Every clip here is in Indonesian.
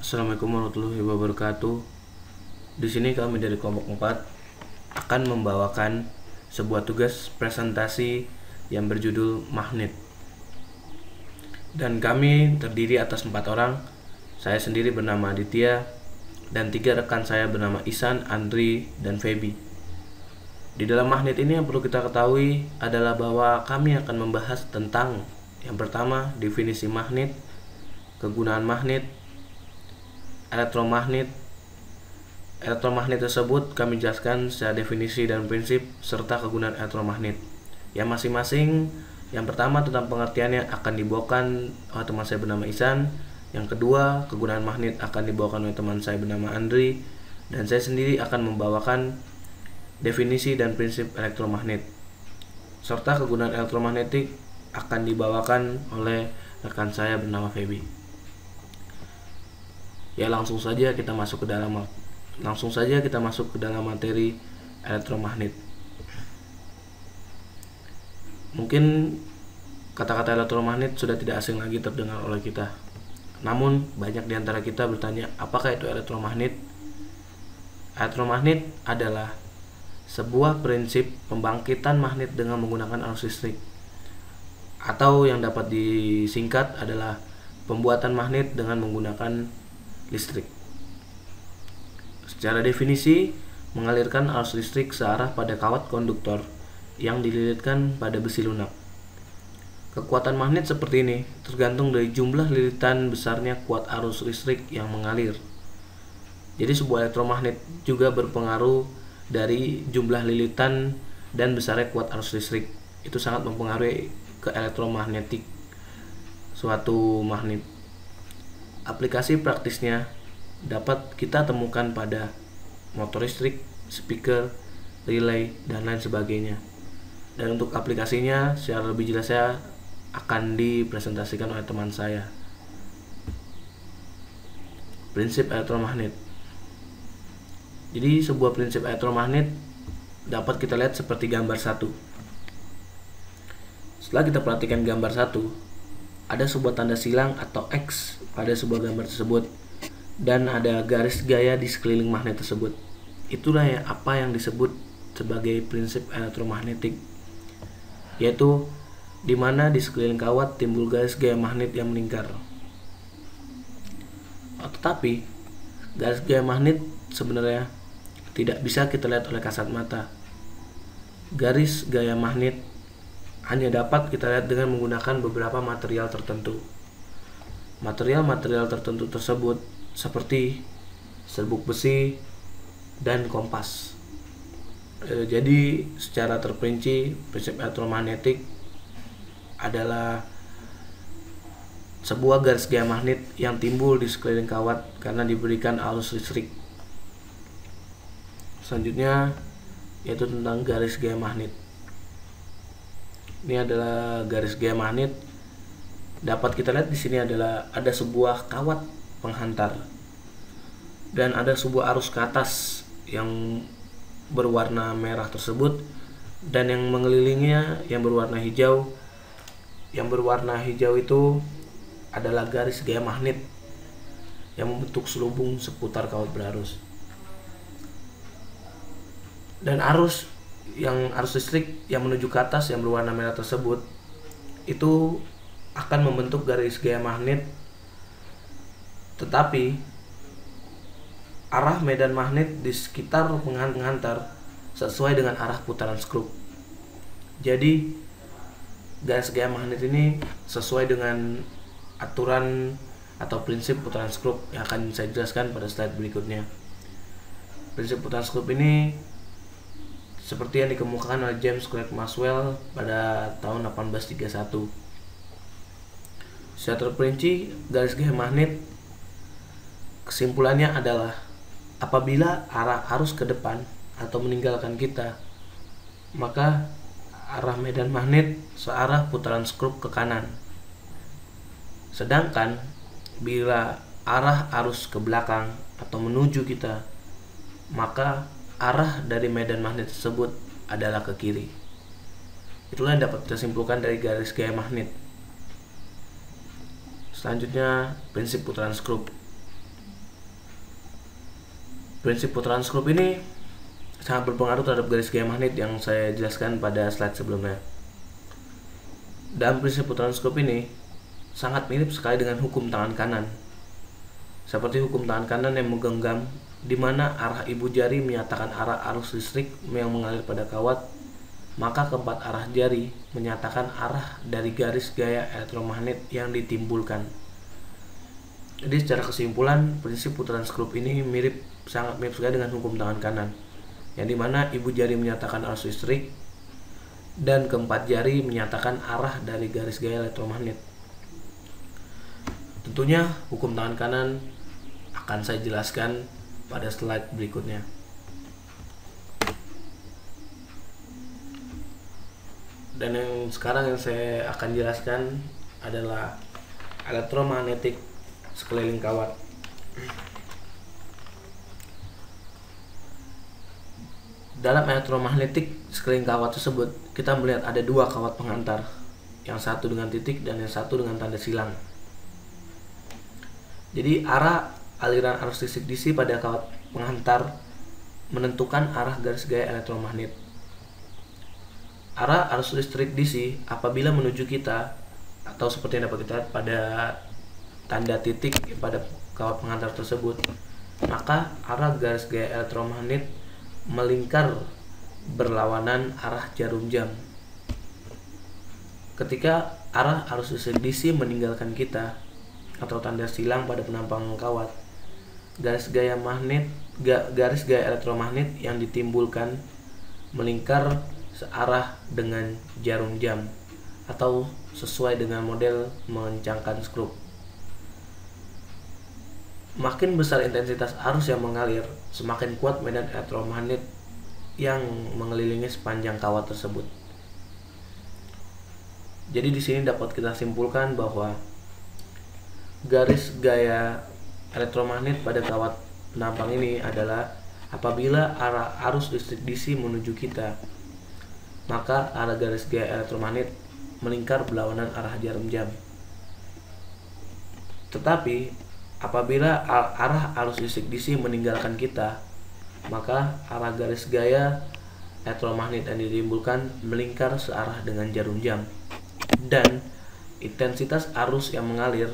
Assalamualaikum warahmatullahi wabarakatuh. Di sini kami dari kelompok 4 akan membawakan sebuah tugas presentasi yang berjudul magnet. Dan kami terdiri atas 4 orang. Saya sendiri bernama Aditya dan 3 rekan saya bernama Ihsan, Andri, dan Feby. Di dalam magnet ini yang perlu kita ketahui adalah bahwa kami akan membahas tentang yang pertama, definisi magnet, kegunaan magnet, elektromagnet. Elektromagnet tersebut kami jelaskan secara definisi dan prinsip serta kegunaan elektromagnet. Yang masing-masing, yang pertama tentang pengertiannya akan dibawakan oleh teman saya bernama Ihsan. Yang kedua, kegunaan magnet akan dibawakan oleh teman saya bernama Andri, dan saya sendiri akan membawakan definisi dan prinsip elektromagnet. Serta kegunaan elektromagnetik akan dibawakan oleh rekan saya bernama Feby. Ya, langsung saja kita masuk ke dalam materi elektromagnet. Mungkin kata-kata elektromagnet sudah tidak asing lagi terdengar oleh kita. Namun banyak di antara kita bertanya, apakah itu elektromagnet? Elektromagnet adalah sebuah prinsip pembangkitan magnet dengan menggunakan arus listrik, atau yang dapat disingkat adalah pembuatan magnet dengan menggunakan listrik. Secara definisi, mengalirkan arus listrik searah pada kawat konduktor yang dililitkan pada besi lunak. Kekuatan magnet seperti ini tergantung dari jumlah lilitan besarnya kuat arus listrik yang mengalir. Jadi sebuah elektromagnet juga berpengaruh dari jumlah lilitan dan besarnya kuat arus listrik. Itu sangat mempengaruhi ke elektromagnetik suatu magnet. Aplikasi praktisnya dapat kita temukan pada motor listrik, speaker, relay, dan lain sebagainya. Dan untuk aplikasinya secara lebih jelasnya akan dipresentasikan oleh teman saya. Prinsip elektromagnet. Jadi sebuah prinsip elektromagnet dapat kita lihat seperti gambar 1. Setelah kita perhatikan gambar 1, ada sebuah tanda silang atau X pada sebuah gambar tersebut, dan ada garis gaya di sekeliling magnet tersebut. Itulah apa yang disebut sebagai prinsip elektromagnetik, yaitu di mana di sekeliling kawat timbul garis gaya magnet yang melingkar. Tetapi garis gaya magnet sebenarnya tidak bisa kita lihat oleh kasat mata. Garis gaya magnet hanya dapat kita lihat dengan menggunakan beberapa material tertentu. Material-material tertentu tersebut seperti serbuk besi dan kompas. Jadi secara terperinci, prinsip elektromagnetik adalah sebuah garis gaya magnet yang timbul di sekeliling kawat karena diberikan arus listrik. Selanjutnya yaitu tentang garis gaya magnet. Ini adalah garis gaya magnet. Dapat kita lihat di sini adalah ada sebuah kawat penghantar dan ada sebuah arus ke atas yang berwarna merah tersebut, dan yang mengelilinginya yang berwarna hijau. Yang berwarna hijau itu adalah garis gaya magnet yang membentuk selubung seputar kawat berarus. Dan arus listrik yang menuju ke atas yang berwarna merah tersebut itu akan membentuk garis gaya magnet, tetapi arah medan magnet di sekitar penghantar sesuai dengan arah putaran skrup. Jadi garis gaya magnet ini sesuai dengan aturan atau prinsip putaran skrup yang akan saya jelaskan pada slide berikutnya. Prinsip putaran skrup ini seperti yang dikemukakan oleh James Clerk Maxwell pada tahun 1831. Secara terperinci, garis gaya magnet kesimpulannya adalah apabila arah arus ke depan atau meninggalkan kita, maka arah medan magnet searah putaran skrup ke kanan. Sedangkan bila arah arus ke belakang atau menuju kita, maka arah dari medan magnet tersebut adalah ke kiri. Itulah yang dapat kita simpulkan dari garis gaya magnet. Selanjutnya, prinsip putaran skrup. Prinsip putaran skrup ini sangat berpengaruh terhadap garis gaya magnet yang saya jelaskan pada slide sebelumnya. Dalam prinsip putaran skrup ini sangat mirip sekali dengan hukum tangan kanan. Seperti hukum tangan kanan yang menggenggam, di mana arah ibu jari menyatakan arah arus listrik yang mengalir pada kawat, maka keempat arah jari menyatakan arah dari garis gaya elektromagnet yang ditimbulkan. Jadi secara kesimpulan, prinsip putaran skrup ini sangat mirip sekali dengan hukum tangan kanan, yang dimana ibu jari menyatakan arus listrik dan keempat jari menyatakan arah dari garis gaya elektromagnet. Tentunya hukum tangan kanan akan saya jelaskan pada slide berikutnya. Dan yang sekarang yang saya akan jelaskan adalah elektromagnetik sekeliling kawat. Dalam elektromagnetik sekeliling kawat tersebut, kita melihat ada dua kawat pengantar, yang satu dengan titik dan yang satu dengan tanda silang. Jadi arah aliran arus listrik DC pada kawat pengantar menentukan arah garis gaya elektromagnet. Arah arus listrik DC apabila menuju kita, atau seperti yang dapat kita lihat pada tanda titik pada kawat pengantar tersebut, maka arah garis gaya elektromagnet melingkar berlawanan arah jarum jam. Ketika arah arus listrik DC meninggalkan kita, atau tanda silang pada penampang kawat, garis gaya elektromagnet yang ditimbulkan melingkar searah dengan jarum jam, atau sesuai dengan model mengencangkan skrup. Makin besar intensitas arus yang mengalir, semakin kuat medan elektromagnet yang mengelilingi sepanjang kawat tersebut. Jadi di sini dapat kita simpulkan bahwa garis gaya elektromagnet pada kawat penampang ini adalah apabila arah arus listrik DC menuju kita, maka arah garis gaya elektromagnet melingkar berlawanan arah jarum jam. Tetapi apabila arah arus listrik DC meninggalkan kita, maka arah garis gaya elektromagnet yang ditimbulkan melingkar searah dengan jarum jam, dan intensitas arus yang mengalir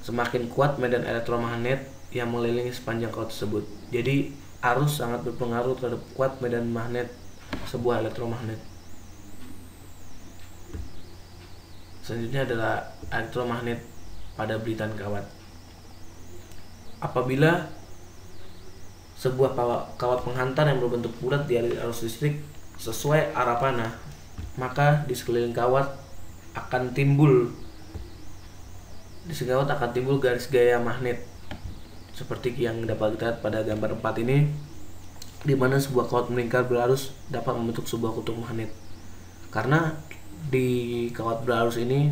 semakin kuat medan elektromagnet yang mengelilingi sepanjang kawat tersebut. Jadi arus sangat berpengaruh terhadap kuat medan magnet sebuah elektromagnet. Selanjutnya adalah elektromagnet pada belitan kawat. Apabila sebuah kawat penghantar yang berbentuk bulat dialiri arus listrik sesuai arah panah, maka di sekeliling kawat akan timbul garis gaya magnet seperti yang dapat kita lihat pada gambar 4 ini, di mana sebuah kawat melingkar berarus dapat membentuk sebuah kutub magnet. Karena di kawat berarus ini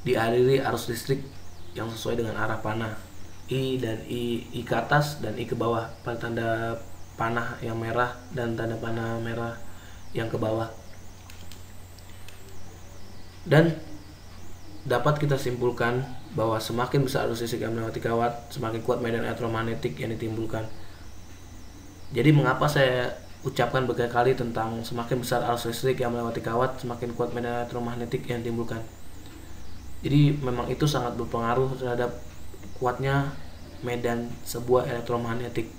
dialiri arus listrik yang sesuai dengan arah panah, I ke atas dan I ke bawah pada tanda panah yang merah dan tanda panah merah yang ke bawah. Dan dapat kita simpulkan bahwa semakin besar arus listrik yang melewati kawat, semakin kuat medan elektromagnetik yang ditimbulkan. Jadi mengapa saya ucapkan berkali-kali tentang semakin besar arus listrik yang melewati kawat, semakin kuat medan elektromagnetik yang ditimbulkan. Jadi memang itu sangat berpengaruh terhadap kuatnya medan sebuah elektromagnetik.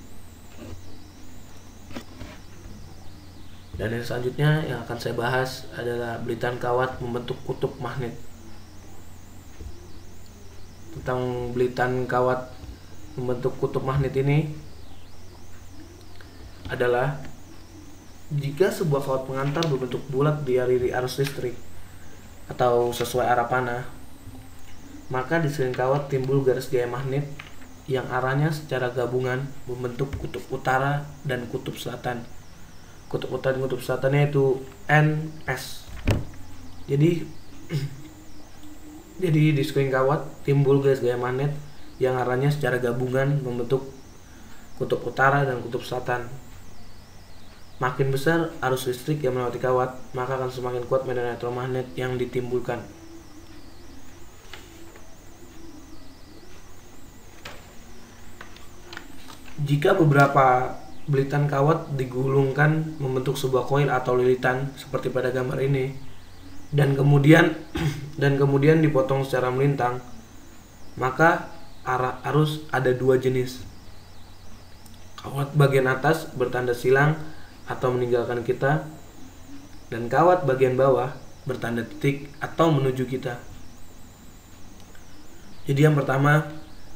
Dan yang selanjutnya yang akan saya bahas adalah belitan kawat membentuk kutub magnet. Tentang belitan kawat membentuk kutub magnet ini adalah jika sebuah kawat pengantar berbentuk bulat dialiri arus listrik atau sesuai arah panah, maka di sekeliling kawat timbul garis gaya magnet yang arahnya secara gabungan membentuk kutub utara dan kutub selatan. Kutub utara dan kutub selatannya itu NS. Jadi di sekeliling kawat timbul garis gaya magnet yang arahnya secara gabungan membentuk kutub utara dan kutub selatan. Makin besar arus listrik yang melewati kawat, maka akan semakin kuat medan elektromagnet yang ditimbulkan. Jika beberapa belitan kawat digulungkan membentuk sebuah koil atau lilitan seperti pada gambar ini, dan kemudian dipotong secara melintang, maka arah arus ada dua jenis. Kawat bagian atas bertanda silang atau meninggalkan kita, dan kawat bagian bawah bertanda titik atau menuju kita. Jadi yang pertama,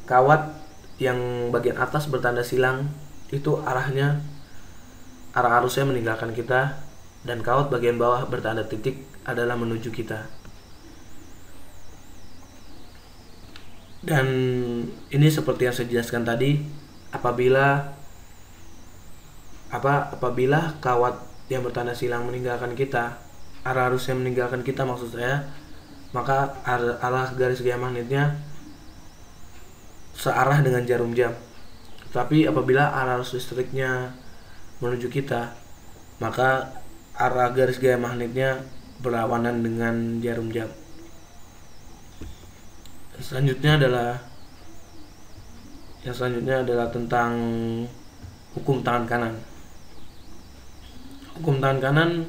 kawat yang bagian atas bertanda silang itu arah arusnya meninggalkan kita, dan kawat bagian bawah bertanda titik adalah menuju kita. Dan ini seperti yang saya jelaskan tadi, apabila kawat yang bertanda silang meninggalkan kita, arah arusnya meninggalkan kita maksud saya, maka arah garis gaya magnetnya searah dengan jarum jam. Tapi apabila arah arus listriknya menuju kita, maka arah garis gaya magnetnya berlawanan dengan jarum jam. Yang selanjutnya adalah tentang hukum tangan kanan. Hukum tangan kanan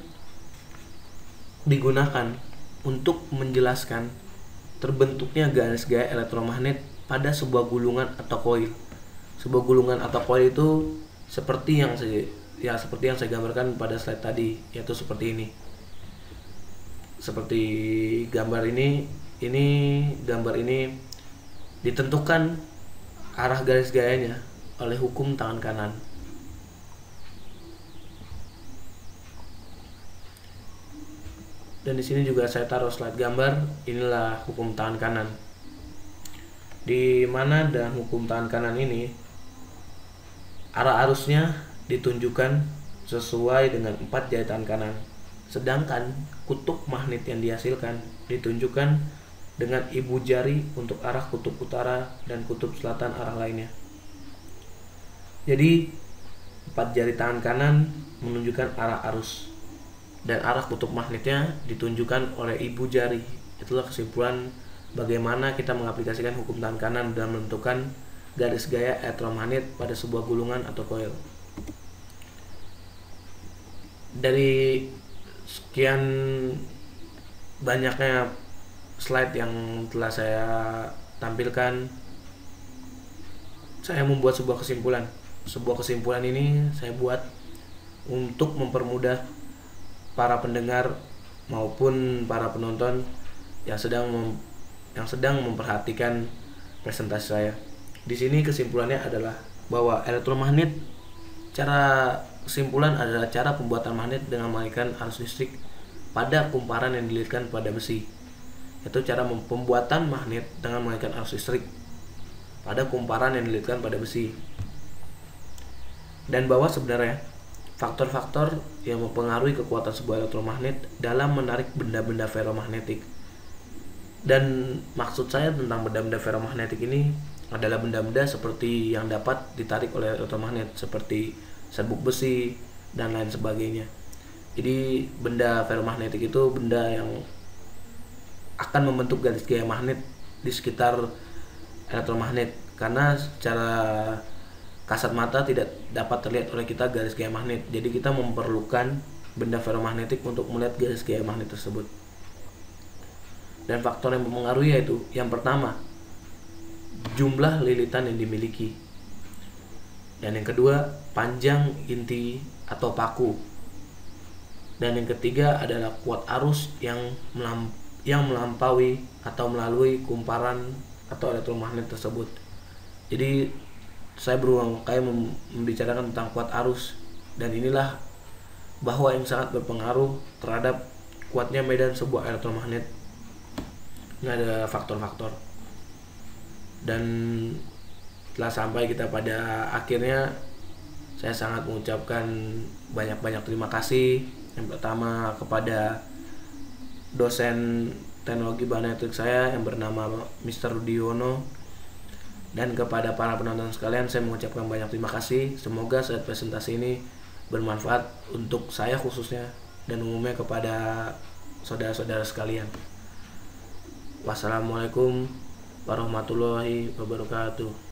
digunakan untuk menjelaskan terbentuknya garis gaya elektromagnet pada sebuah gulungan atau koil. Sebuah gulungan atau koil itu seperti yang saya gambarkan pada slide tadi, yaitu seperti ini. Seperti gambar ini ditentukan arah garis gayanya oleh hukum tangan kanan. Dan di sini juga saya taruh slide gambar, inilah hukum tangan kanan. Di mana dalam hukum tangan kanan ini arah arusnya ditunjukkan sesuai dengan 4 jari tangan kanan, sedangkan kutub magnet yang dihasilkan ditunjukkan dengan ibu jari untuk arah kutub utara dan kutub selatan arah lainnya. Jadi 4 jari tangan kanan menunjukkan arah arus, dan arah kutub magnetnya ditunjukkan oleh ibu jari. Itulah kesimpulan bagaimana kita mengaplikasikan hukum tangan kanan dalam menentukan garis gaya elektromagnet pada sebuah gulungan atau koil. Dari sekian banyaknya slide yang telah saya tampilkan, saya membuat sebuah kesimpulan. Sebuah kesimpulan ini saya buat untuk mempermudah para pendengar maupun para penonton yang sedang memperhatikan presentasi saya. Di sini kesimpulannya adalah bahwa elektromagnet, cara kesimpulan adalah cara pembuatan magnet dengan mengalihkan arus listrik pada kumparan yang dililitkan pada besi. Itu cara pembuatan magnet dengan mengalihkan arus listrik pada kumparan yang dililitkan pada besi. Dan bahwa sebenarnya faktor-faktor yang mempengaruhi kekuatan sebuah elektromagnet dalam menarik benda-benda ferromagnetik. Dan maksud saya tentang benda-benda ferromagnetik ini adalah benda-benda seperti yang dapat ditarik oleh elektromagnet, seperti serbuk besi dan lain sebagainya. Jadi benda ferromagnetik itu benda yang akan membentuk garis gaya magnet di sekitar elektromagnet, karena secara kasat mata tidak dapat terlihat oleh kita garis gaya magnet. Jadi kita memerlukan benda ferromagnetik untuk melihat garis gaya magnet tersebut. Dan faktor yang mempengaruhi yaitu yang pertama, jumlah lilitan yang dimiliki, dan yang kedua, panjang inti atau paku, dan yang ketiga adalah kuat arus yang melampaui atau melalui kumparan atau elektromagnet tersebut. Jadi saya berulang kali membicarakan tentang kuat arus, dan inilah bahwa yang sangat berpengaruh terhadap kuatnya medan sebuah elektromagnet. Ini ada faktor-faktor. Dan setelah sampai kita pada akhirnya, saya sangat mengucapkan banyak-banyak terima kasih. Yang pertama kepada dosen teknologi bahan elektrik saya yang bernama Mr. Rudiono, dan kepada para penonton sekalian saya mengucapkan banyak terima kasih. Semoga slide presentasi ini bermanfaat untuk saya khususnya dan umumnya kepada saudara-saudara sekalian. Wassalamualaikum warahmatullahi wabarakatuh.